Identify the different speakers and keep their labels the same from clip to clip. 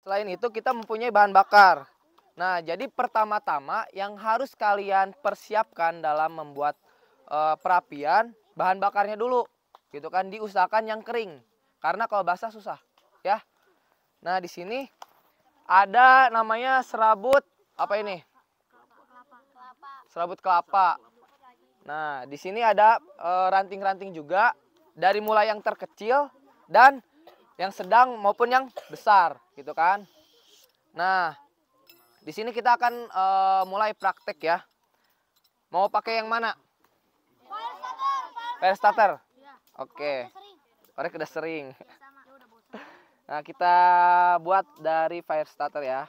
Speaker 1: Selain itu kita mempunyai bahan bakar. Nah, jadi pertama-tama yang harus kalian persiapkan dalam membuat perapian, bahan bakarnya dulu. Gitu kan, diusahakan yang kering. Karena kalau basah susah, ya. Nah, di sini ada namanya serabut apa ini? Serabut kelapa. Nah, di sini ada ranting-ranting juga dari mulai yang terkecil dan yang sedang maupun yang besar, gitu kan. Nah, di sini kita akan mulai praktek ya. Mau pakai yang mana? Fire starter. Oke. Korek udah sering. Nah, kita buat dari fire starter ya.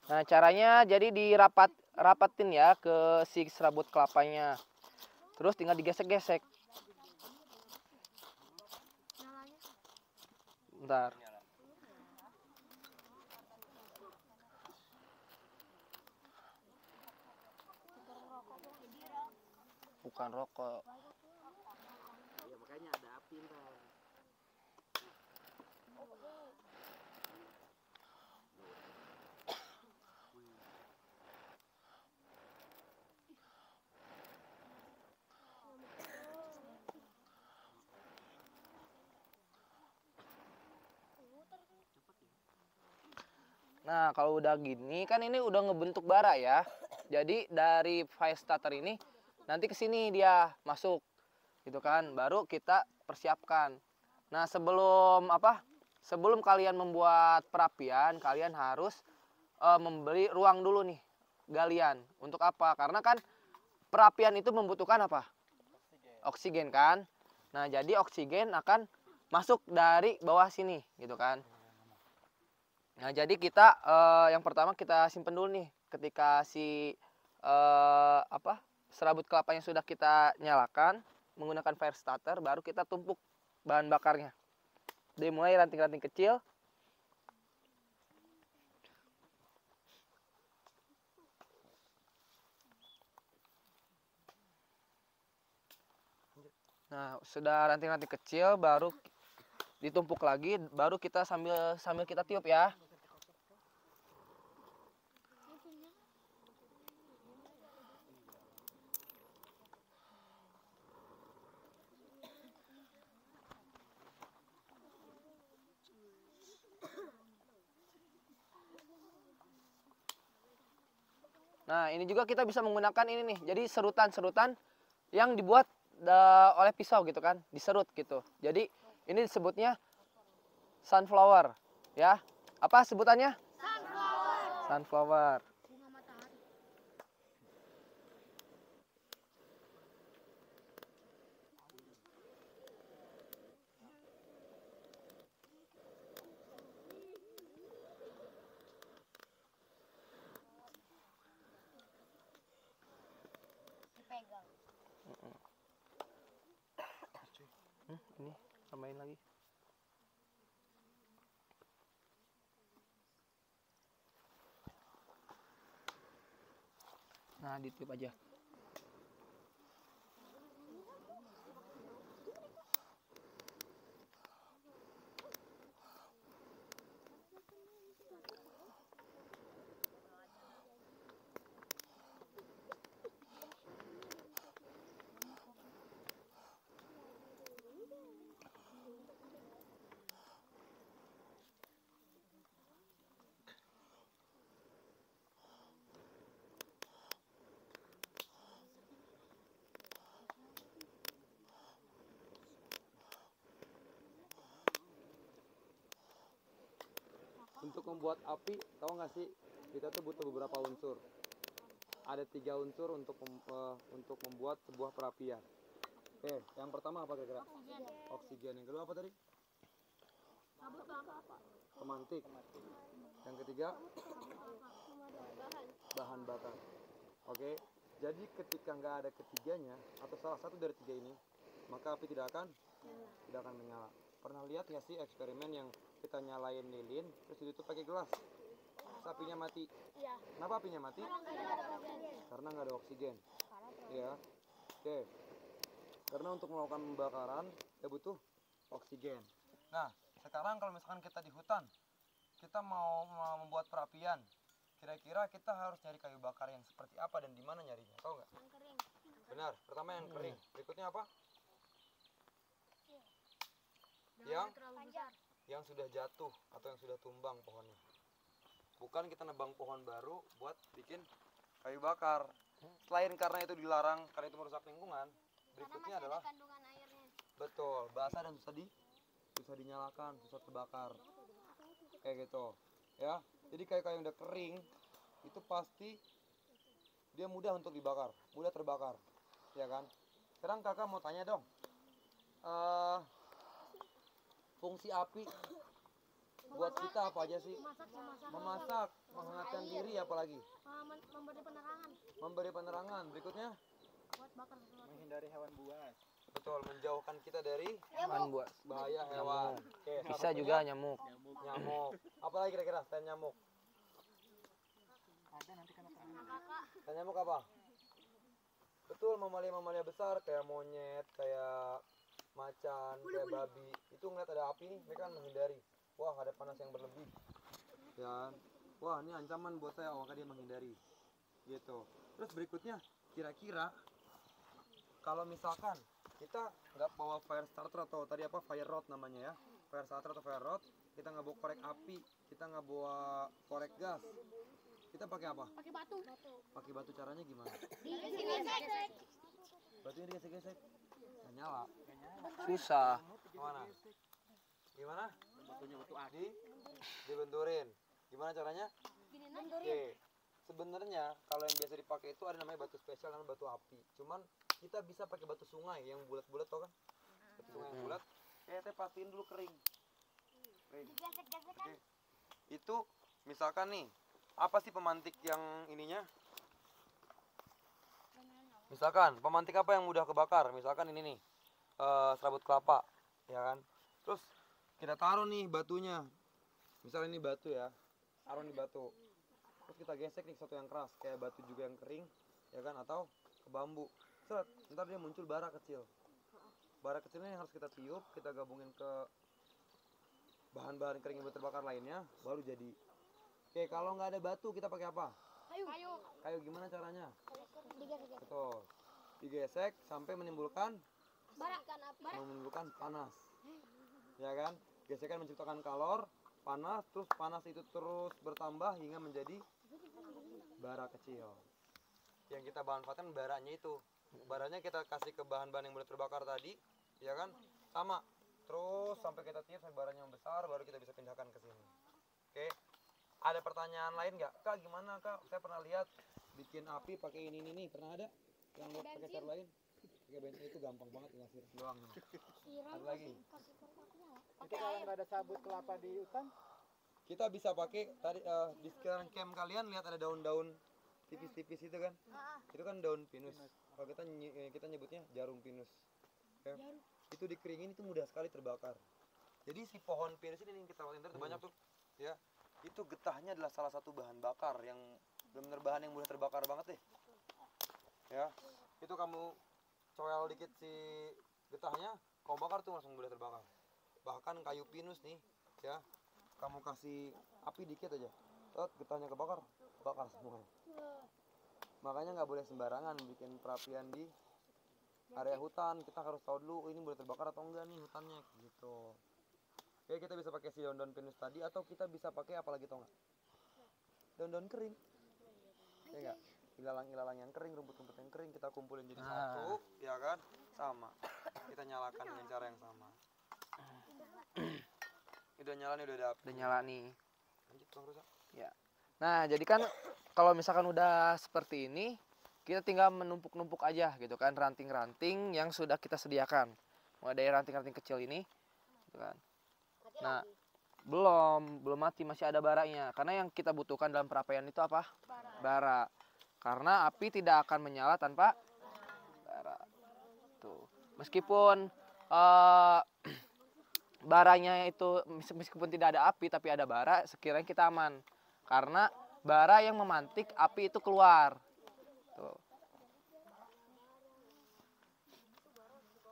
Speaker 1: Nah, caranya jadi rapatin ya ke si serabut kelapanya. Terus tinggal digesek-gesek. Bentar. Bukan rokok.
Speaker 2: Ya, makanya ada api ntar.
Speaker 1: Nah, kalau udah gini kan ini udah ngebentuk bara ya. Jadi dari fire starter ini nanti ke sini dia masuk. Gitu kan. Baru kita persiapkan. Nah, sebelum apa? Sebelum kalian membuat perapian, kalian harus memberi ruang dulu nih galian. Untuk apa? Karena kan perapian itu membutuhkan apa? Oksigen kan. Nah, jadi oksigen akan masuk dari bawah sini gitu kan. Nah, jadi kita yang pertama kita simpen dulu nih ketika si apa? Serabut kelapanya sudah kita nyalakan menggunakan fire starter, baru kita tumpuk bahan bakarnya. Dimulai ranting-ranting kecil. Nah, sudah ranting-ranting kecil baru ditumpuk lagi, baru kita sambil kita tiup ya. Nah, ini juga kita bisa menggunakan ini nih. Jadi serutan-serutan yang dibuat oleh pisau gitu kan, diserut gitu. Jadi ini disebutnya sunflower, ya. Apa sebutannya? Sunflower. Sunflower. Ini tambahin lagi. Nah, ditiup aja.
Speaker 2: Untuk membuat api, tahu nggak sih, kita tuh butuh beberapa unsur. Ada 3 unsur untuk membuat sebuah perapian. Oke, yang pertama apa kira-kira? Oksigen. Yang kedua apa tadi? Pemantik. Yang ketiga? Bahan bakar. Oke, jadi ketika nggak ada ketiganya atau salah satu dari 3 ini, maka api tidak akan menyala. Pernah lihat nggak sih eksperimen yang kita nyalain lilin terus ditutup pakai gelas, terus apinya mati?
Speaker 3: Iya.
Speaker 2: Kenapa apinya mati? Karena nggak ada oksigen. Ya, oke. Karena untuk melakukan pembakaran ya butuh oksigen. Nah, sekarang kalau misalkan kita di hutan, kita mau membuat perapian, kira-kira kita harus cari kayu bakar yang seperti apa dan di mana nyarinya? Tahu nggak?
Speaker 3: Yang kering.
Speaker 2: Benar. Pertama yang kering. Berikutnya apa?
Speaker 3: Jangan
Speaker 2: Yang
Speaker 3: terlalu besar.
Speaker 2: yang sudah jatuh atau yang sudah tumbang pohonnya. Bukan kita nebang pohon baru buat bikin kayu bakar. Selain karena itu dilarang, karena itu merusak lingkungan, berikutnya adalah
Speaker 3: Kandungan airnya.
Speaker 2: betul, basah dan susah dinyalakan, susah terbakar. Kayak gitu. Ya. Jadi kayu-kayu yang udah kering itu pasti dia mudah untuk dibakar, mudah terbakar. Ya kan? Sekarang kakak mau tanya dong. Fungsi api buat kita apa aja sih? Memasak, menghangatkan diri, apalagi
Speaker 3: Memberi penerangan.
Speaker 2: memberi penerangan. Berikutnya,
Speaker 3: Buat bakar sesuatu.
Speaker 4: Menghindari hewan buas.
Speaker 2: betul, menjauhkan kita dari
Speaker 1: Hewan buas.
Speaker 2: bahaya hewan. Oke, salah
Speaker 1: Bisa
Speaker 2: satunya
Speaker 1: juga nyamuk.
Speaker 2: nyamuk. Apalagi kira-kira selain nyamuk?
Speaker 4: Ada nanti kena
Speaker 2: Selain nyamuk apa? Betul, mamalia-mamalia besar kayak monyet, kayak macan, kayak babi. Itu ngeliat ada api nih, mereka kan menghindari. Wah, ada panas yang berlebih. Ya, wah ini ancaman buat saya, maka dia menghindari. Gitu. Terus berikutnya, kira-kira kalau misalkan kita nggak bawa fire starter atau tadi apa fire rod namanya ya, fire starter atau fire rod, kita nggak bawa korek api, kita nggak bawa korek gas, kita pakai apa?
Speaker 3: Pakai batu.
Speaker 2: Pakai batu. Caranya gimana?
Speaker 3: Digesek-gesek.
Speaker 2: Batunya digesek-gesek, nggak nyala.
Speaker 1: Susah.
Speaker 2: Gimana? Gimana?
Speaker 4: batunya batu aki.
Speaker 2: Dibenturin. Gimana caranya?
Speaker 3: Gini
Speaker 2: Oke. Sebenarnya kalau yang biasa dipakai itu ada namanya batu spesial namanya batu api. Cuman kita bisa pakai batu sungai yang bulat-bulat, tau kan? Batu sungai yang bulat. Teh pastiin dulu kering. Kering.
Speaker 3: Digesek-gesek kan.
Speaker 2: Oke. Itu misalkan nih, apa sih pemantik yang ininya? Misalkan pemantik apa yang mudah kebakar? Misalkan ini nih, serabut kelapa, ya kan? Terus kita taruh nih batunya. Misalnya ini batu ya, taruh nih batu. Terus kita gesek nih satu yang keras, kayak batu juga yang kering, ya kan? Atau ke bambu. Set, ntar dia muncul bara kecil. Bara kecilnya yang harus kita tiup, kita gabungin ke bahan-bahan kering yang terbakar lainnya, baru jadi. Oke, kalau nggak ada batu kita pakai apa?
Speaker 3: Kayu.
Speaker 2: Kayu gimana caranya?
Speaker 3: Digesek-gesek.
Speaker 2: Betul. Digesek sampai menimbulkan
Speaker 3: Bara.
Speaker 2: panas. Ya kan? Gesekan menciptakan kalor, panas, terus panas itu terus bertambah hingga menjadi bara kecil. Yang kita manfaatkan baranya itu. Baranya kita kasih ke bahan-bahan yang mudah terbakar tadi, ya kan? Sama. Terus sampai kita tiup sampai baranya membesar, baru kita bisa pindahkan ke sini. Oke. Ada pertanyaan lain nggak? Kak, gimana Kak? Saya pernah lihat bikin api pakai ini. Pernah ada? Yang buat pakai cara lain? Pakai bensin itu gampang banget, tinggal siram doang. Ada lagi?
Speaker 4: Itu kalau nggak ada sabut kelapa di hutan,
Speaker 2: Kita bisa pakai tadi di sekitaran camp kalian lihat ada daun-daun tipis-tipis itu kan? Itu kan daun pinus. Kalau kita nyebutnya jarum pinus. Ya. Itu dikeringin itu mudah sekali terbakar. Jadi si pohon pinus ini yang kita lewatin tadi banyak tuh, ya. Itu getahnya adalah salah satu bahan bakar yang benar-benar bahan yang mudah terbakar banget deh. Ya. Itu kamu coel dikit si getahnya, kamu bakar tuh langsung mudah terbakar. Bahkan kayu pinus nih, ya. Kamu kasih api dikit aja, set getahnya kebakar, bakar semua. Makanya nggak boleh sembarangan bikin perapian di area hutan. Kita harus tahu dulu ini boleh terbakar atau enggak nih hutannya, gitu. Oke, kita bisa pakai si daun-daun pinus tadi atau kita bisa pakai apa lagi tau nggak? Daun-daun kering, ya nggak? Ilalang-ilalang yang kering, rumput-rumput yang kering kita kumpulin jadi satu, ya kan? Sama. Kita nyalakan dengan cara yang sama. Udah nyala nih, udah ada api.
Speaker 1: Udah nyala nih.
Speaker 2: Lanjut Bang Rusa.
Speaker 1: Ya. Nah, jadi kan kalau misalkan udah seperti ini, kita tinggal menumpuk-numpuk aja gitu kan, ranting-ranting yang sudah kita sediakan. Mulai dari ranting-ranting kecil ini, gitu kan. Nah, belum mati, masih ada baranya. Karena yang kita butuhkan dalam perapian itu apa? Bara. Karena api tidak akan menyala tanpa bara. Tuh. Meskipun baranya itu meskipun tidak ada api tapi ada bara, sekiranya kita aman. Karena bara yang memantik api itu keluar. Tuh.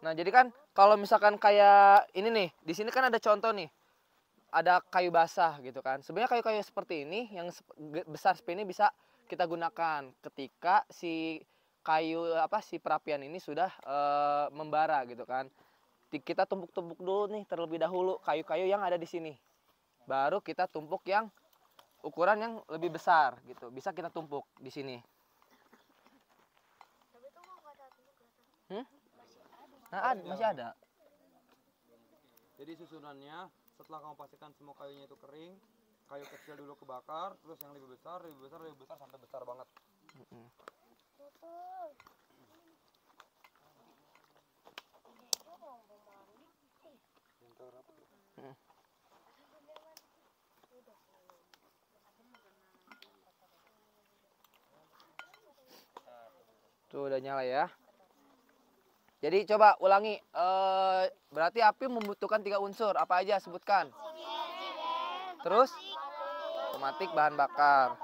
Speaker 1: Nah, jadi kan kalau misalkan kayak ini nih, di sini kan ada contoh nih. Ada kayu basah gitu kan. Sebenarnya kayu-kayu seperti ini yang besar seperti ini bisa kita gunakan ketika si si perapian ini sudah membara gitu kan. Kita tumpuk-tumpuk dulu nih terlebih dahulu kayu-kayu yang ada di sini. Baru kita tumpuk yang ukuran yang lebih besar gitu. Bisa kita tumpuk di sini. Nah, masih ada.
Speaker 2: Jadi susunannya setelah kamu pastikan semua kayunya itu kering, kayu kecil dulu kebakar, terus yang lebih besar, lebih besar, lebih besar sampai besar banget.
Speaker 1: Tuh udah nyala ya. Jadi coba ulangi. Berarti api membutuhkan 3 unsur. Apa aja sebutkan? Terus pematik bahan bakar.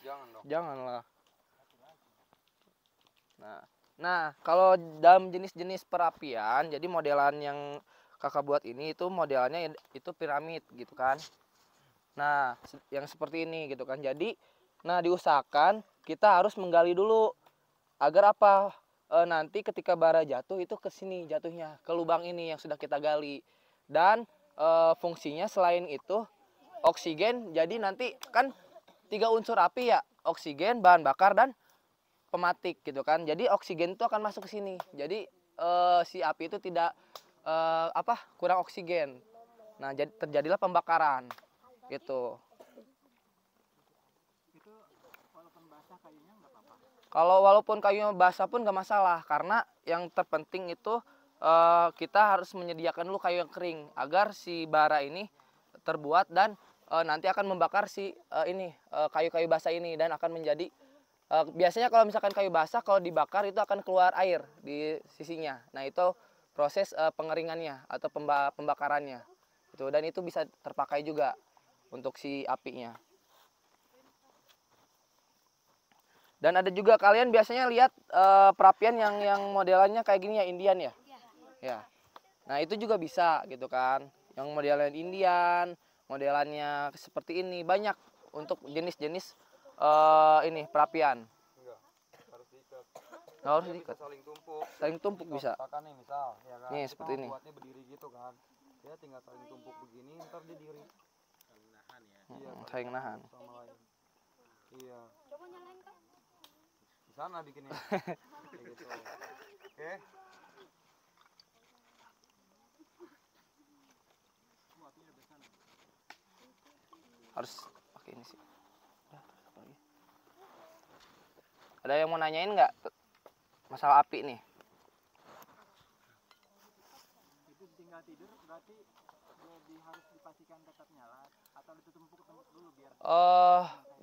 Speaker 2: Jangan dong.
Speaker 1: Janganlah. Nah, kalau dalam jenis-jenis perapian, jadi modelan yang kakak buat ini itu modelannya itu piramid gitu kan. Nah, yang seperti ini gitu kan. Jadi, nah diusahakan kita harus menggali dulu agar apa? Nanti ketika bara jatuh itu ke sini jatuhnya, ke lubang ini yang sudah kita gali. Dan fungsinya selain itu oksigen, jadi nanti kan 3 unsur api ya, oksigen, bahan bakar dan pematik gitu kan. Jadi oksigen itu akan masuk ke sini. Jadi si api itu tidak kurang oksigen. Nah, jadi terjadilah pembakaran gitu.
Speaker 4: Itu walaupun basah kayunya nggak apa-apa.
Speaker 1: Kalau walaupun kayunya basah pun nggak masalah, karena yang terpenting itu kita harus menyediakan dulu kayu yang kering agar si bara ini terbuat dan nanti akan membakar si kayu-kayu basah ini dan akan menjadi biasanya kalau misalkan kayu basah kalau dibakar itu akan keluar air di sisinya. Nah, itu proses pengeringannya atau pembakarannya. Itu dan itu bisa terpakai juga untuk si apinya. Dan ada juga kalian biasanya lihat perapian yang modelannya kayak gini ya, Indian ya? Ya. Nah, itu juga bisa gitu kan. Yang modelan Indian, modelannya seperti ini banyak untuk jenis-jenis ini perapian.
Speaker 2: Enggak, harus diikat.
Speaker 1: Nggak harus
Speaker 2: Dia
Speaker 1: diikat.
Speaker 2: bisa saling tumpuk.
Speaker 1: Saling tumpuk
Speaker 2: Jadi
Speaker 1: bisa.
Speaker 2: kalau misalkan nih misal, ya kan?
Speaker 1: Nih,
Speaker 2: kita
Speaker 1: seperti ini.
Speaker 2: buatnya berdiri gitu kan. Dia tinggal saling tumpuk begini, ntar dia diri. Saling nahan ya. Iya,
Speaker 1: Saling nahan.
Speaker 2: sama lain. Iya.
Speaker 3: Coba nyalain Kak.
Speaker 2: Di sana bikinnya. Kayak gitu. Oke.
Speaker 1: Harus pakai ini sih. Udah, terus apa lagi? Ada yang mau nanyain nggak masalah api nih?
Speaker 4: Itu tinggal tidur berarti harus dipastikan tetap nyala atau ditumpuk dulu biar.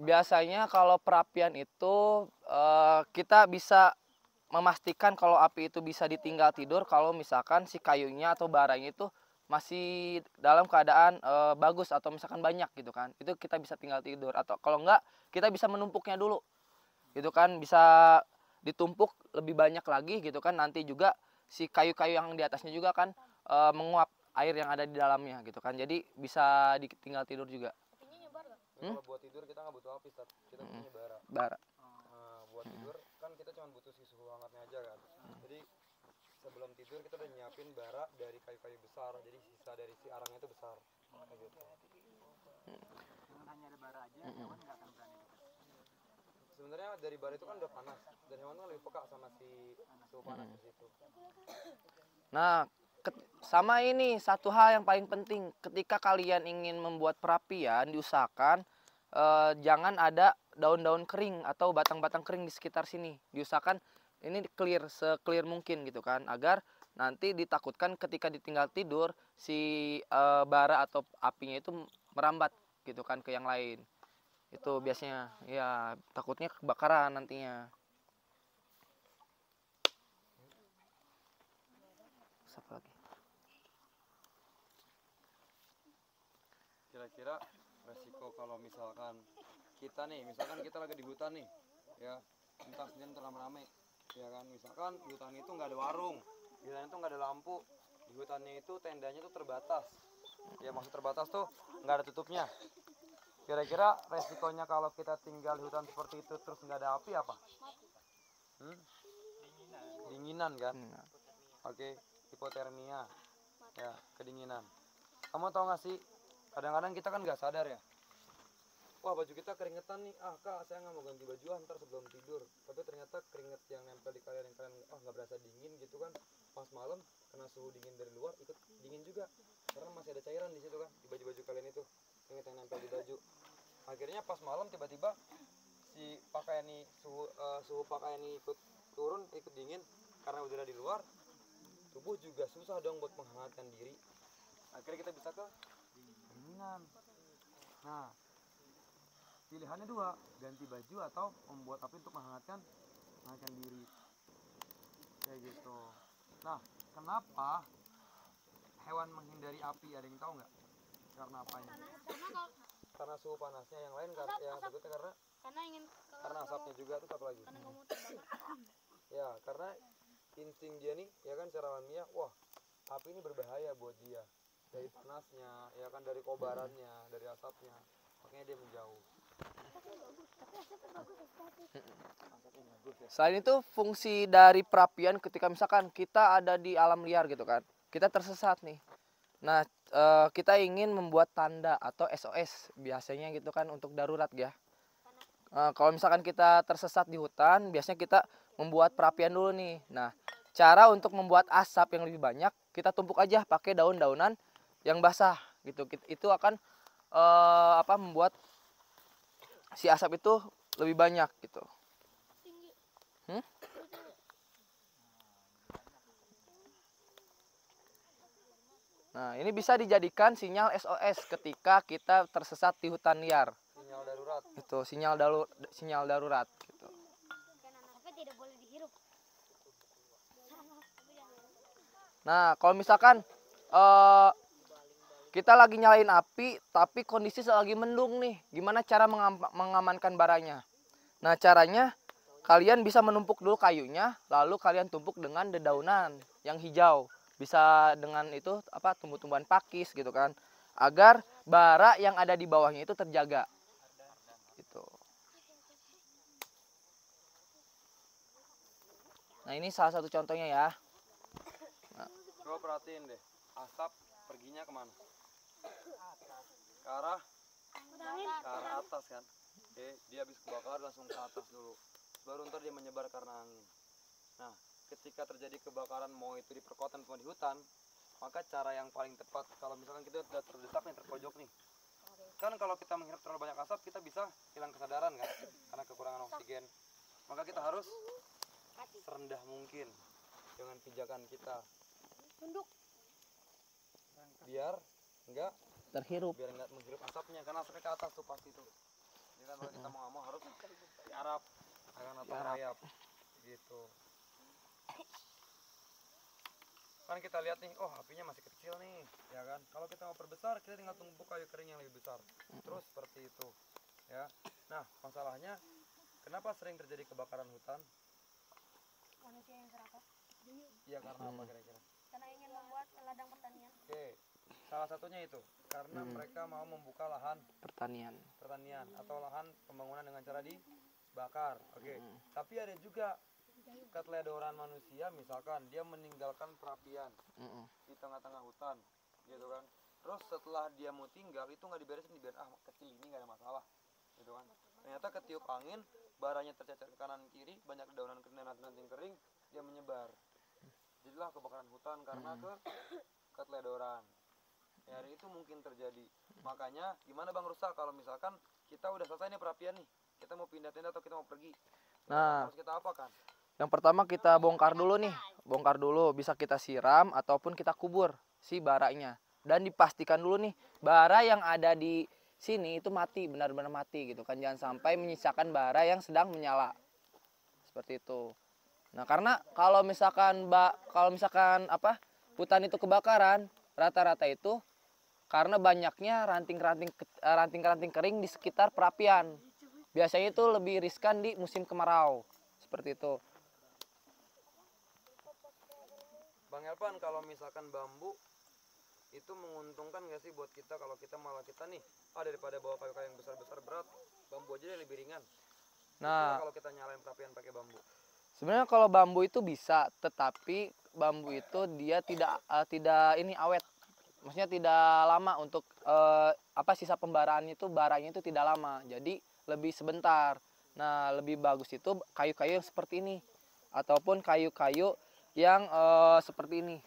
Speaker 1: Biasanya kalau perapian itu kita bisa memastikan kalau api itu bisa ditinggal tidur kalau misalkan si kayunya atau baranya itu masih dalam keadaan bagus atau misalkan banyak gitu kan, itu kita bisa tinggal tidur. Atau kalau enggak kita bisa menumpuknya dulu gitu kan, bisa ditumpuk lebih banyak lagi gitu kan, nanti juga si kayu-kayu yang di atasnya juga kan menguap air yang ada di dalamnya gitu kan, jadi bisa ditinggal tidur juga.
Speaker 2: Nah, kalau buat tidur kita nggak butuh api, kita butuhnya bara.
Speaker 1: Bara.
Speaker 2: Nah, buat tidur kan kita cuma butuh si suhu hangatnya aja kan. Jadi sebelum tidur kita udah nyiapin bara dari kayu-kayu besar, jadi sisa dari si arangnya itu besar. Kayak gitu.
Speaker 4: Dengan hanya ada bara aja, hewan nggak akan berani dekat.
Speaker 2: Sebenarnya dari bara itu kan udah panas, dan hewan kan lebih peka sama si suhu panas di situ.
Speaker 1: Nah, sama ini satu hal yang paling penting ketika kalian ingin membuat perapian, diusahakan jangan ada daun-daun kering atau batang-batang kering di sekitar sini. Diusahakan ini clear se-clear mungkin gitu kan, agar nanti ditakutkan ketika ditinggal tidur si bara atau apinya itu merambat gitu kan ke yang lain. Itu biasanya ya takutnya kebakaran nantinya. lagi.
Speaker 2: Kira-kira resiko kalau misalkan kita lagi di hutan nih, ya, entah sendirian atau rame-rame, ya kan, misalkan di hutan itu nggak ada warung, di hutan itu nggak ada lampu, di hutannya itu tendanya tuh terbatas, ya maksud terbatas tuh nggak ada tutupnya. Kira-kira resikonya kalau kita tinggal di hutan seperti itu terus nggak ada api apa? Dinginan kan? Oke, hipotermia, ya, kedinginan. Kamu tau gak sih, kadang-kadang kita kan nggak sadar ya, wah baju kita keringetan nih, kak saya nggak mau ganti baju ntar sebelum tidur, tapi ternyata keringet yang nempel di kalian yang kalian nggak berasa dingin gitu kan, pas malam kena suhu dingin dari luar ikut dingin juga, karena masih ada cairan di situ kan di baju-baju kalian itu, keringet yang nempel di baju. Akhirnya pas malam tiba-tiba si pakaian nih suhu pakaian nih ikut turun, ikut dingin karena udara di luar, tubuh juga susah dong buat menghangatkan diri, akhirnya kita bisa ke kedinginan. Nah, pilihannya dua, ganti baju atau membuat api untuk menghangatkan diri, kayak gitu. Nah, kenapa hewan menghindari api, ada yang tahu nggak? Karena apanya? Karena suhu panasnya. Yang lain yang berikutnya karena asapnya juga. Terus apa lagi? Ya, karena insting dia nih, ya kan, secara alamiah, wah api ini berbahaya buat dia, dari panasnya, ya kan, dari kobarannya, dari asapnya, makanya dia menjauh.
Speaker 1: Selain itu fungsi dari perapian ketika misalkan kita ada di alam liar gitu kan, kita tersesat nih. Nah, kita ingin membuat tanda atau SOS biasanya gitu kan untuk darurat ya. Kalau misalkan kita tersesat di hutan, biasanya kita membuat perapian dulu nih. Nah, cara untuk membuat asap yang lebih banyak, kita tumpuk aja pakai daun-daunan yang basah gitu. Itu akan membuat si asap itu lebih banyak gitu. Nah, ini bisa dijadikan sinyal SOS ketika kita tersesat di hutan liar.
Speaker 2: Sinyal darurat.
Speaker 1: Itu sinyal darurat gitu.
Speaker 3: Tapi tidak boleh dihirup.
Speaker 1: Nah, kalau misalkan kita lagi nyalain api tapi kondisi lagi mendung nih, gimana cara mengamankan baranya? Nah, caranya kalian bisa menumpuk dulu kayunya, lalu kalian tumpuk dengan dedaunan yang hijau. Bisa dengan itu tumbuh-tumbuhan pakis gitu kan, agar bara yang ada di bawahnya itu terjaga gitu. Nah, ini salah satu contohnya ya.
Speaker 2: Coba perhatiin deh, asap perginya kemana? Ke arah atas kan. Oke, dia habis kebakar langsung ke atas dulu, baru ntar dia menyebar karena angin. Nah, ketika terjadi kebakaran, mau itu di perkotaan atau di hutan, maka cara yang paling tepat, kalau misalkan kita sudah terdesak nih, terpojok nih, kan kalau kita menghirup terlalu banyak asap, kita bisa hilang kesadaran kan, karena kekurangan oksigen. Maka kita harus serendah mungkin dengan pijakan kita, biar enggak menghirup asapnya, karena asapnya ke atas tuh pasti tuh. Jadi kan kalau kita mau harus diarap, atau merayap gitu. Kan kita lihat nih, oh apinya masih kecil nih, ya kan. Kalau kita mau perbesar, kita tinggal tumpuk kayu kering yang lebih besar. Terus seperti itu, ya. Nah, masalahnya kenapa sering terjadi kebakaran hutan?
Speaker 3: Manusia yang serakah.
Speaker 2: Iya, karena apa kira-kira?
Speaker 3: Karena ingin membuat ladang pertanian.
Speaker 2: Oke, salah satunya itu karena mereka mau membuka lahan
Speaker 1: Pertanian
Speaker 2: atau lahan pembangunan dengan cara dibakar. Oke, tapi ada juga keteledoran manusia, misalkan dia meninggalkan perapian di tengah-tengah hutan, gitu kan. Terus setelah dia mau tinggal itu nggak diberesin, dibiarin kecil ini nggak ada masalah, gitu kan. Ternyata ketiup angin, baranya tercecer ke kanan kiri, banyak dedaunan ranting kering, dia menyebar. Jadilah kebakaran hutan karena keteledoran. Ya, hari itu mungkin terjadi. Makanya gimana Bang Rusa kalau misalkan kita udah selesai nih perapian nih, kita mau pindah tenda atau kita mau pergi?
Speaker 1: Nah,
Speaker 2: harus kita apa kan?
Speaker 1: yang pertama kita bongkar dulu, bisa kita siram ataupun kita kubur si baranya, dan dipastikan dulu nih bara yang ada di sini itu mati, benar-benar mati gitu kan, jangan sampai menyisakan bara yang sedang menyala seperti itu. Nah, karena kalau misalkan hutan itu kebakaran, rata-rata itu karena banyaknya ranting-ranting kering di sekitar perapian. Biasanya itu lebih riskan di musim kemarau, seperti itu.
Speaker 2: Bang Elvan, kalau misalkan bambu itu menguntungkan nggak sih buat kita kalau kita malah kita nih daripada bawa kayu-kayu yang besar-besar berat, bambu aja lebih ringan.
Speaker 1: Nah,
Speaker 2: kalau kita nyalain perapian pakai bambu.
Speaker 1: sebenarnya kalau bambu itu bisa, tetapi bambu itu dia tidak ini awet. Maksudnya tidak lama untuk sisa pembaraannya itu baranya itu tidak lama. Jadi lebih sebentar. Nah, lebih bagus itu kayu-kayu yang seperti ini ataupun kayu-kayu yang seperti ini.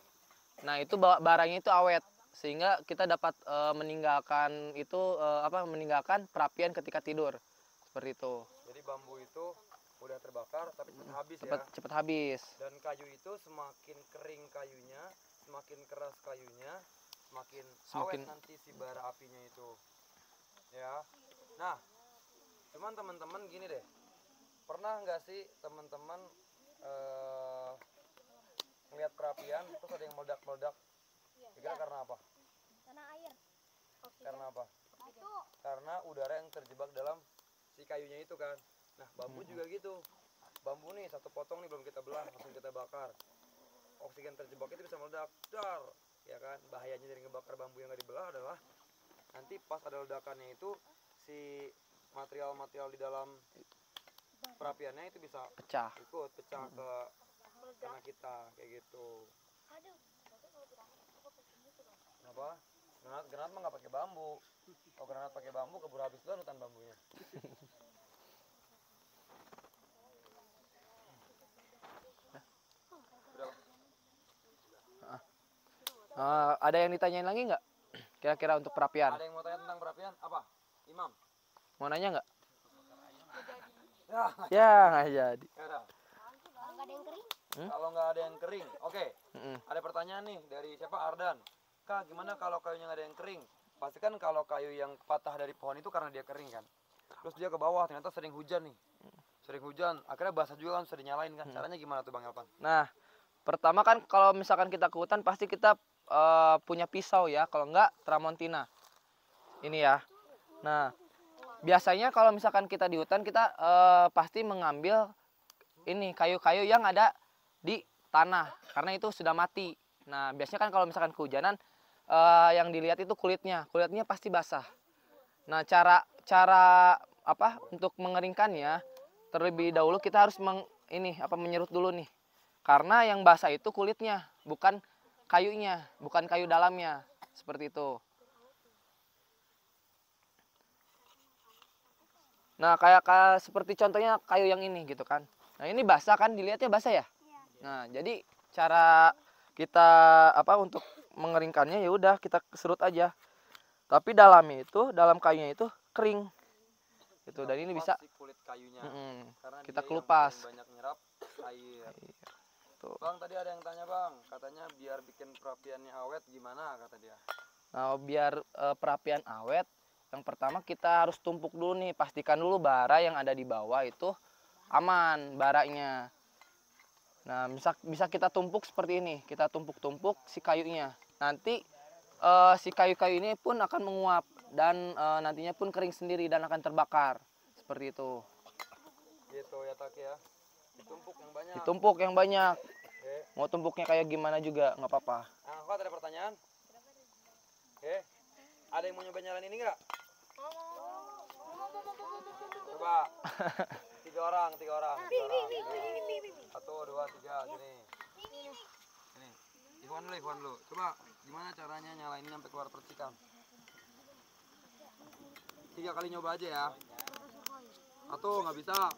Speaker 1: Nah, itu barangnya itu awet sehingga kita dapat meninggalkan perapian ketika tidur. Seperti itu.
Speaker 2: Jadi bambu itu udah terbakar tapi cepat habis
Speaker 1: Cepat habis.
Speaker 2: Dan kayu itu semakin kering kayunya, semakin keras kayunya, semakin awet nanti si bara apinya itu. Ya. Nah, cuman teman-teman gini deh. Pernah nggak sih teman-teman ngeliat perapian terus ada yang meledak-meledak? Kira-kira karena apa?
Speaker 3: Karena air.
Speaker 2: Karena apa? Karena udara yang terjebak dalam si kayunya itu kan. Nah, bambu juga gitu. Bambu nih satu potong nih belum kita belah, langsung kita bakar. Oksigen terjebak itu bisa meledak. Dar, ya kan? Bahayanya dari ngebakar bambu yang nggak dibelah adalah nanti pas ada ledakannya itu si material-material di dalam perapiannya itu bisa ikut pecah ke tanah kita kayak gitu. Kenapa? Granat mah nggak pakai bambu. Kalau granat pakai bambu keburu habis duluan hutan bambunya.
Speaker 1: Ada yang ditanyain lagi nggak? Kira-kira untuk perapian?
Speaker 2: Ada yang mau tanya tentang perapian? Apa? Imam?
Speaker 1: Mau nanya nggak?
Speaker 2: Ya,
Speaker 1: Ya nggak jadi.
Speaker 2: yaudah.
Speaker 3: Kalau nggak ada yang kering,
Speaker 2: Kalau nggak ada yang kering, oke. Ada pertanyaan nih dari siapa? Ardan. Kak, gimana kalau kayunya nggak ada yang kering? Pasti kan kalau kayu yang patah dari pohon itu karena dia kering kan. Terus dia ke bawah, ternyata sering hujan nih. Sering hujan, akhirnya basah juga kan, sudah dinyalain kan. Caranya gimana tuh Bang Elvan?
Speaker 1: Nah, pertama kan kalau misalkan kita ke hutan pasti kita punya pisau ya, kalau enggak tramontina. Ini ya. Nah, biasanya kalau misalkan kita di hutan kita pasti mengambil ini kayu-kayu yang ada di tanah karena itu sudah mati. Nah, biasanya kan kalau misalkan kehujanan yang dilihat itu kulitnya pasti basah. Nah, cara untuk mengeringkannya terlebih dahulu kita harus menyerut dulu nih. Karena yang basah itu kulitnya, bukan kayunya, bukan kayu dalamnya. Seperti itu. Nah, kayak seperti contohnya kayu yang ini gitu kan. Nah, ini basah kan, dilihatnya basah ya? Nah, jadi cara kita untuk mengeringkannya ya udah kita serut aja. Tapi dalam kayunya itu kering. Gitu. Dan ini bisa
Speaker 2: si kulit kayunya. Karena
Speaker 1: kita
Speaker 2: dia
Speaker 1: kelupas.
Speaker 2: Yang banyak nyerap air.
Speaker 1: Tuh.
Speaker 2: Bang, tadi ada yang tanya Bang, katanya biar bikin perapiannya awet gimana kata dia?
Speaker 1: Nah, biar perapian awet, yang pertama kita harus tumpuk dulu nih, pastikan dulu bara yang ada di bawah itu aman baranya. Nah, bisa kita tumpuk seperti ini, kita tumpuk-tumpuk si kayunya. Nanti si kayu-kayu ini pun akan menguap dan nantinya pun kering sendiri dan akan terbakar. Seperti itu.
Speaker 2: Gitu ya Tak ya. Ditumpuk yang banyak.
Speaker 1: Ditumpuk yang banyak.
Speaker 2: Oke.
Speaker 1: Mau tumpuknya kayak gimana juga nggak apa-apa.
Speaker 2: Nah, Fat, ada pertanyaan? Oke. Ada yang mau nyoba nyalain ini nggak? Coba. Tiga orang. 1, 2, 3, sini. Ini. Ikhwan dulu. Coba gimana caranya nyalain ini sampai keluar percikan? 3 kali nyoba aja ya. 1 nggak bisa.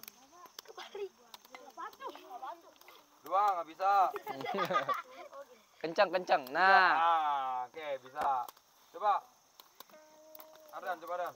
Speaker 2: 2 nggak bisa.
Speaker 1: Kencang. Nah.
Speaker 2: Oke, bisa. Coba. Ardan, coba Dan.